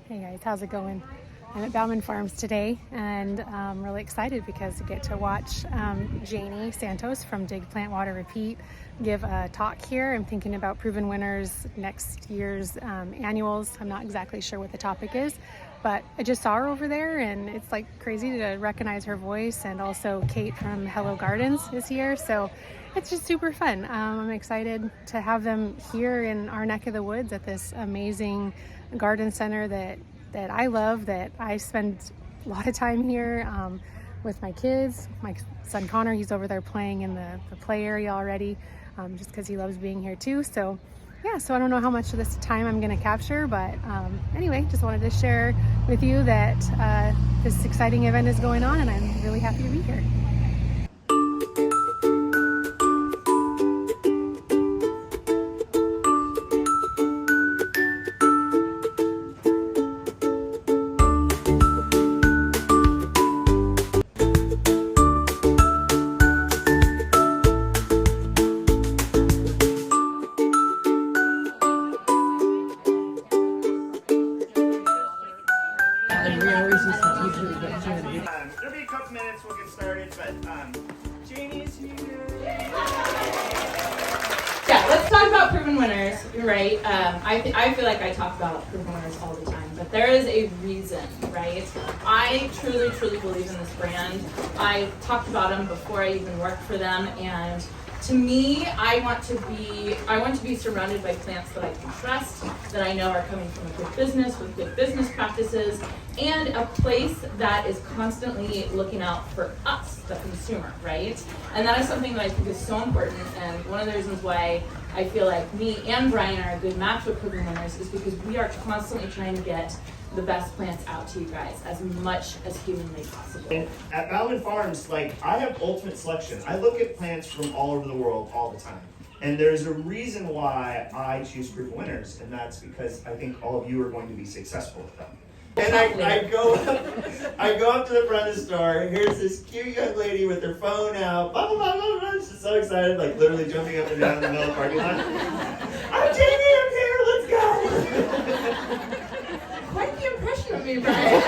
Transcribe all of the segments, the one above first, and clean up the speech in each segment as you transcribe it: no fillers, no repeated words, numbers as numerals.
Hey guys, how's it going? I'm at Bauman Farms today, and I'm really excited because I get to watch Janey Santos from Dig, Plant, Water, Repeat give a talk here. I'm thinking about proven winners next year's annuals. I'm not exactly sure what the topic is, but I just saw her over there, and it's like crazy to recognize her voice. And also Kate from Hello Gardens is here, so it's just super fun. I'm excited to have them here in our neck of the woods at this amazing garden center that I love, that I spend a lot of time here with my kids. My son Connor, he's over there playing in the play area already, just because he loves being here too. So yeah, so I don't know how much of this time I'm going to capture, but anyway, just wanted to share with you that this exciting event is going on, and I'm really happy to be here. There'll be a couple minutes, we'll get started, but Janey is here. Yeah, let's talk about proven winners. You're right. I feel like I talk about proven winners all the time, but there is a reason, right? I truly believe in this brand. I talked about them before I even worked for them, and to me, I want to be surrounded by plants that I can trust, that I know are coming from a good business with good business practices, and a place that is constantly looking out for us, the consumer, right? And that is something that I think is so important, and one of the reasons why I feel like me and Brian are a good match with proven winners is because we are constantly trying to get the best plants out to you guys as much as humanly possible. And at Bauman Farms, I have ultimate selection. I look at plants from all over the world all the time. And there's a reason why I choose proven winners, and that's because I think all of you are going to be successful with them. And I go up to the front of the store. Here's this cute young lady with her phone out. Blah, blah, blah, blah, blah. She's so excited, literally jumping up and down in the middle of the parking lot. I'm Janey, I'm here, let's go. Quite the impression of me, Brian.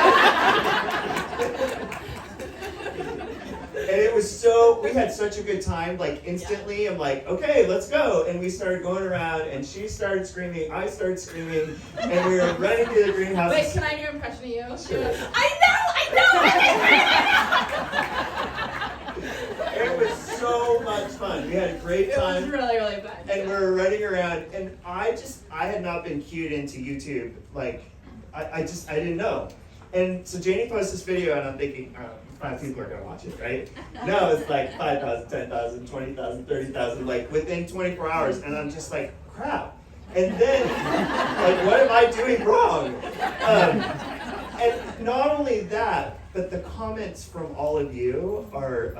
And it was we had such a good time, instantly, I'm like, okay, let's go. And we started going around, and she started screaming, I started screaming, and we were running through the greenhouse. Wait, can I do an impression of you? Sure. I know! It was so much fun. We had a great time. It was really fun. And we were running around, and I had not been cued into YouTube. I didn't know. And so Janey posted this video, and I'm thinking, 5 people are going to watch it, right? No, it's 5,000, 10,000, 20,000, 30,000, within 24 hours. And I'm just like, crap. And then, what am I doing wrong? And not only that, but the comments from all of you are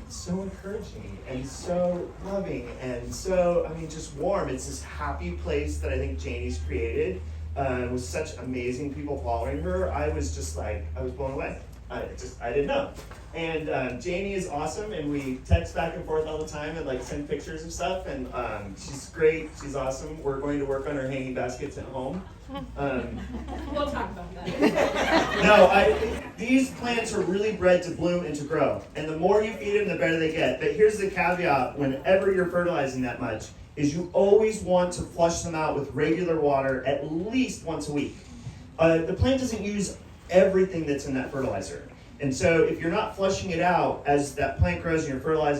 so encouraging and so loving and so, just warm. It's this happy place that I think Janey's created. With such amazing people following her, I was just I was blown away. I didn't know. And Janey is awesome, and we text back and forth all the time and send pictures of stuff, and she's great, she's awesome. We're going to work on our hanging baskets at home. We'll talk about that. No, these plants are really bred to bloom and to grow, and the more you feed them, the better they get. But here's the caveat: whenever you're fertilizing that much, is you always want to flush them out with regular water at least once a week. The plant doesn't use everything that's in that fertilizer. And so if you're not flushing it out as that plant grows and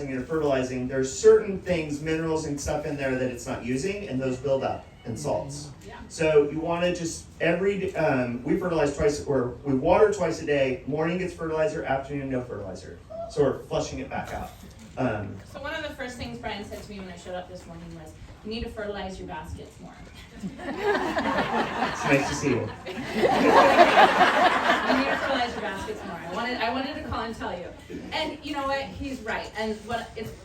you're fertilizing, there's certain things, minerals and stuff in there that it's not using, and those build up in salts. Yeah. So you want to just we fertilize twice, or we water twice a day. Morning gets fertilizer, afternoon no fertilizer. So we're flushing it back out. So one of the first things Brian said to me when I showed up this morning was, you need to fertilize your baskets more. It's nice to see you. You need to fertilize your baskets more. I wanted to call and tell you. And you know what? He's right. And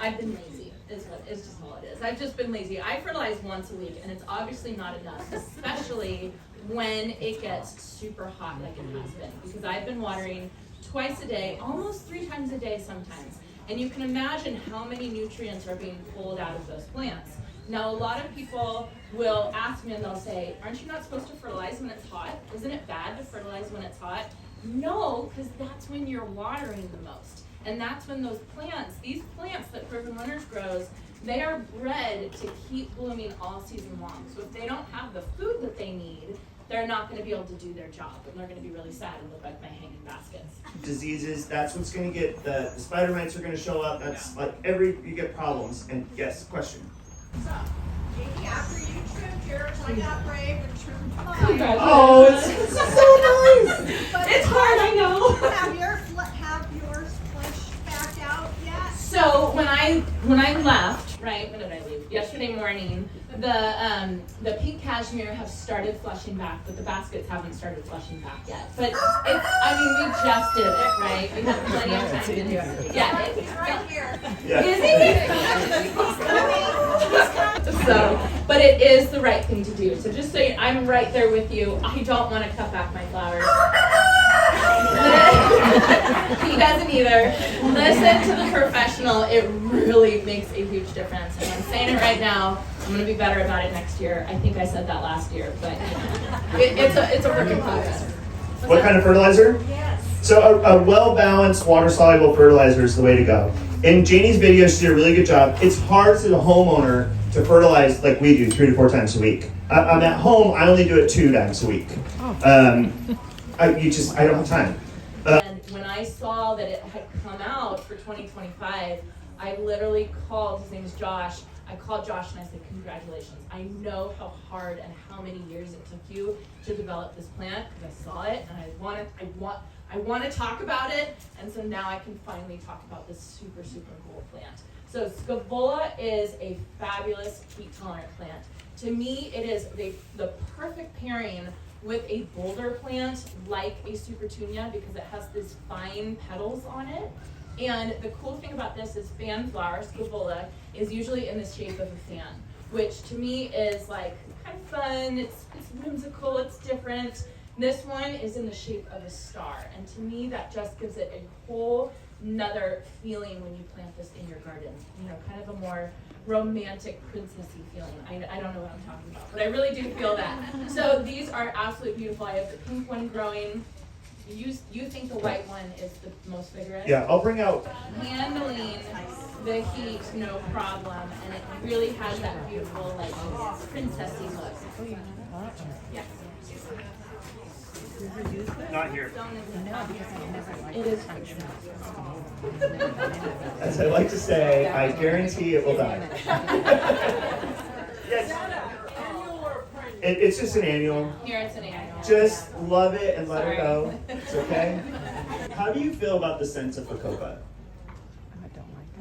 I've been lazy. It's just all it is. I've just been lazy. I fertilize once a week, and it's obviously not enough, especially when it gets super hot like it has been. Because I've been watering twice a day, almost 3 times a day sometimes. And you can imagine how many nutrients are being pulled out of those plants. Now, a lot of people will ask me and they'll say, aren't you not supposed to fertilize when it's hot? Isn't it bad to fertilize when it's hot? No, because that's when you're watering the most. And that's when those plants, these plants that Proven Winners grows, they are bred to keep blooming all season long. So if they don't have the food that they need, they're not going to be able to do their job, and they're going to be really sad and look like my hanging baskets. Diseases, that's what's going to get, the spider mites are going to show up. That's like you get problems. And yes, question. So, Janey, after you trimmed yours, I got brave and trimmed mine. Congratulations. Oh, it's so nice. But It's hard, I know. have yours fleshed back out yet? So when I left, right, when did I leave? Yesterday morning, the pink cashmere have started flushing back, but the baskets haven't started flushing back yet. But we just did it, right? We have plenty of time to do it. Yeah, He's right here. Yeah. Is he? So, but it is the right thing to do. So just so I'm right there with you. I don't want to cut back my flowers. He doesn't either. Listen to the professional. It really makes a huge difference. And I'm saying it right now. I'm going to be better about it next year. I think I said that last year, but it's a work in progress. What kind of fertilizer? Yes. So a well-balanced water-soluble fertilizer is the way to go. In Janey's video, she did a really good job. It's hard for the homeowner to fertilize like we do 3 to 4 times a week. I'm at home, I only do it 2 times a week. I don't have time. And when I saw that it had come out for 2025, I literally called, his name is Josh, I called Josh and I said, congratulations. I know how hard and how many years it took you to develop this plant because I saw it and I want to talk about it. And so now I can finally talk about this super, super cool plant. So Scaevola is a fabulous heat tolerant plant. To me, it is the perfect pairing with a boulder plant like a Supertunia because it has these fine petals on it. And the cool thing about this is fan flower, Scaevola, is usually in the shape of a fan, which to me is like kind of fun, it's whimsical, it's different. This one is in the shape of a star, and to me that just gives it a whole nother feeling when you plant this in your garden. You know, kind of a more romantic, princessy feeling. I don't know what I'm talking about, but I really do feel that. So these are absolutely beautiful. I have the pink one growing. You think the white one is the most vigorous? Yeah, I'll bring out. Handling the heat, no problem, and it really has that beautiful, like, princessy look. Yes. Not here. It is. As I like to say, I guarantee it will die. Yes. It's just an annual. Here it's an annual. Just love it and let her go. It's okay. How do you feel about the scent of Bacopa?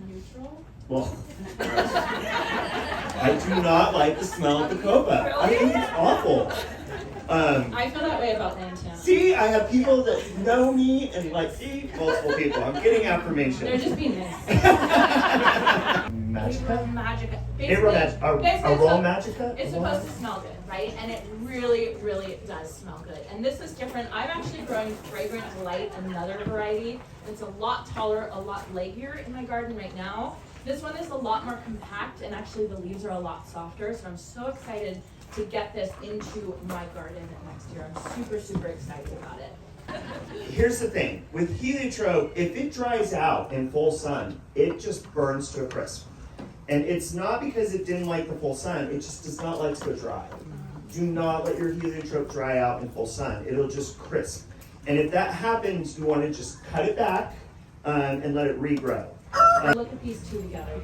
Neutral. Well, I do not like the smell of Bacopa. I think it's awful. I feel that way about lantana. See, I have people that know me and see multiple people. I'm getting affirmation. They're just being nice. Magica? Magica. Aroma Magica? It's supposed to smell good, right? And it really, really does smell good. And this is different. I'm actually growing Fragrant Delight, another variety. It's a lot taller, a lot leggier in my garden right now. This one is a lot more compact, and actually the leaves are a lot softer. So I'm so excited to get this into my garden next year. I'm super, super excited about it. Here's the thing. With heliotrope, if it dries out in full sun, it just burns to a crisp. And it's not because it didn't like the full sun, it just does not like to go dry. Do not let your heliotrope dry out in full sun. It'll just crisp. And if that happens, you want to just cut it back and let it regrow. Look at these two together.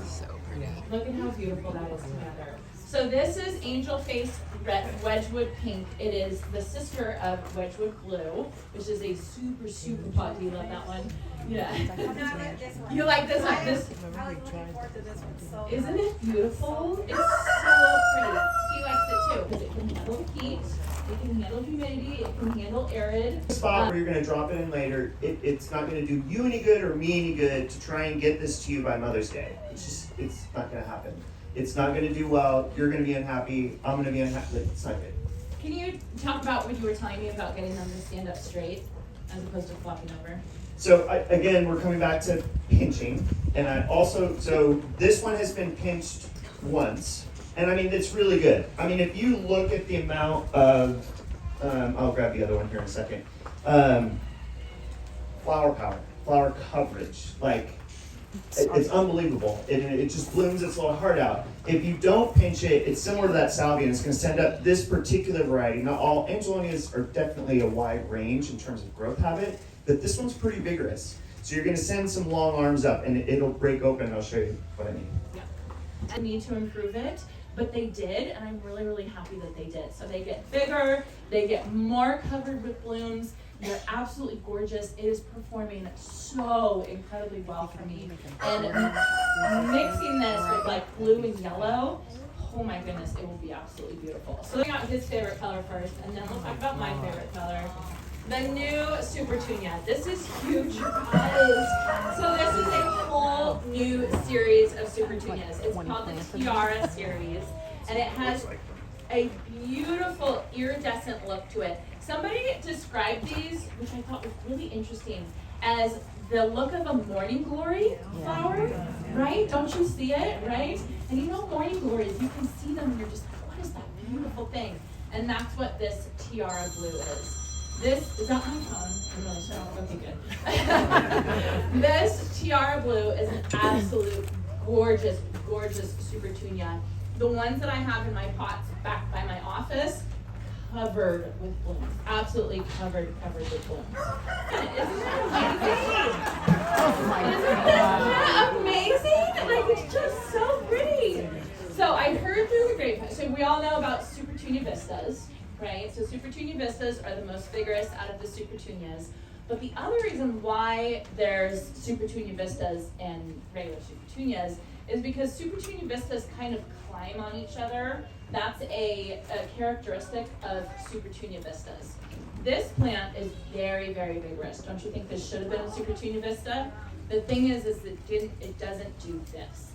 So pretty. Look at how beautiful that is together. So this is Angel Face Wedgwood Pink. It is the sister of Wedgwood Blue, which is a super, super pot. Do you love that one? Yeah. You like this one? I was looking forward to this one. So Isn't it beautiful? It's so pretty. He likes it too because it can handle heat, it can handle humidity, it can handle arid. Spot where you're going to drop it in later, it's not going to do you any good or me any good to try and get this to you by Mother's Day. It's not going to happen. It's not going to do well. You're going to be unhappy. I'm going to be unhappy. It's not good. Can you talk about what you were telling me about getting them to stand up straight as opposed to flopping over? So again, we're coming back to pinching. And so this one has been pinched once, and I mean, it's really good. I mean, if you look at the amount of, I'll grab the other one here in a second, flower power, flower coverage, like, it's unbelievable. It just blooms its little heart out. If you don't pinch it, it's similar to that salvia, and it's going to send up this particular variety. Not all Angelonias are definitely a wide range in terms of growth habit, but this one's pretty vigorous. So you're going to send some long arms up, and it'll break open, and I'll show you what I mean. Yeah. I need to improve it, but they did, and I'm really, really happy that they did. So they get bigger, they get more covered with blooms. They're absolutely gorgeous. It is performing so incredibly well for me. And mixing this with like blue and yellow, oh my goodness, it will be absolutely beautiful. So let's out his favorite color first, and then we'll talk about my favorite color. The new Super Tunia. This is huge, you guys. So this is a whole new series of Super Tunias. It's called the Tiara series, and it has a beautiful iridescent look to it. Somebody described these, which I thought was really interesting, as the look of a morning glory flower, right? Don't you see it, right? And you know morning glories, you can see them and you're just like, what is that beautiful thing? And that's what this Tiara blue is. This, is that my phone? I'm really sorry. Okay, good. This Tiara blue is an absolute gorgeous, gorgeous Super Tunia. The ones that I have in my pots back by my office, covered with blooms. Absolutely covered with blooms. Isn't that amazing? Oh my God. Isn't that amazing? Like, it's just so pretty. So I heard through the grapevine, so we all know about Super Tunia Vistas, right? So Super Tunia Vistas are the most vigorous out of the Super Tunias. But the other reason why there's Super Tunia Vistas and regular Super Tunias is because Super Tunia Vistas kind of climb on each other. That's a characteristic of Super Tunia Vistas. This plant is very, very vigorous. Don't you think this should have been a Super Tunia Vista? The thing is it doesn't do this.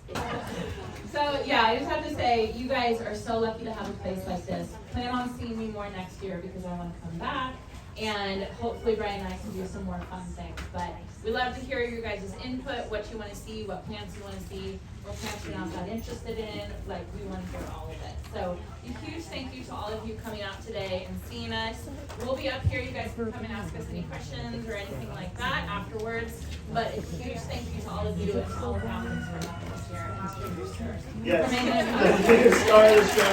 So yeah, I just have to say, you guys are so lucky to have a place like this. Plan on seeing me more next year because I want to come back. And hopefully Brian and I can do some more fun things. But we love to hear your guys' input, what you want to see, what plants you want to see, what plants you're not that interested in. Like, we want to hear all of it. So a huge thank you to all of you coming out today and seeing us. We'll be up here. You guys can come and ask us any questions or anything like that afterwards. But a huge thank you to all of you and all of Bauman for having us here and Mr. Brewster. Yes, the biggest star of the show.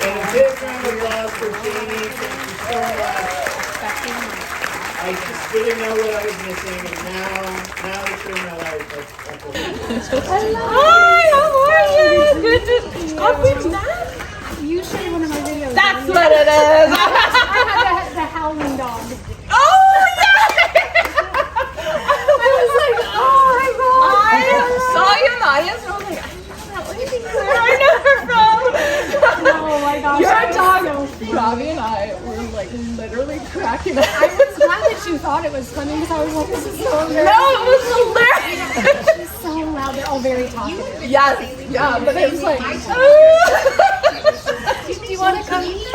And a big round of applause for Janey. Thank you so much. I just didn't know what I was missing, and now it's in my life. Hi, how are you? Good to I've been back. You showed one of my videos. That's what it is. I had the howling dog. Oh, yeah! I was like, oh my God. I saw you in the audience and I was like, I don't know that lady. Where I know her from. Oh my gosh. Your dog, So Robbie and I were like literally cracking up. I was glad that you thought it was funny because I was like, this is so embarrassing. No, it was hilarious. She's so loud. They're all very talkative. Yes, yeah, but it was like, Do you want to come eat?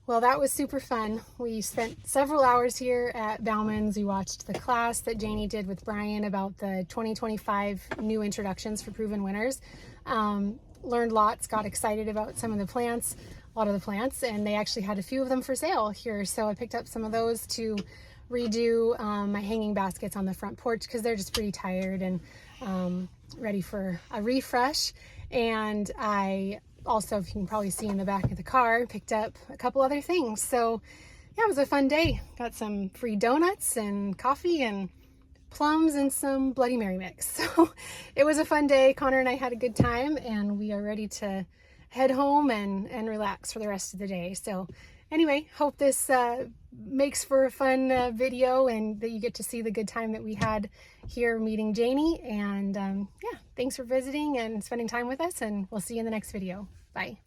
Well, that was super fun. We spent several hours here at Bauman's. We watched the class that Janey did with Brian about the 2025 new introductions for proven winners. Learned lots, got excited about some of the plants, a lot of the plants, and they actually had a few of them for sale here. So I picked up some of those to redo my hanging baskets on the front porch because they're just pretty tired and ready for a refresh. And I also, if you can probably see in the back of the car, picked up a couple other things. So yeah, it was a fun day. Got some free donuts and coffee and plums and some Bloody Mary mix. So it was a fun day. Connor and I had a good time and we are ready to head home and relax for the rest of the day. So anyway, hope this makes for a fun video and that you get to see the good time that we had here meeting Janey. And yeah, thanks for visiting and spending time with us, and we'll see you in the next video. Bye.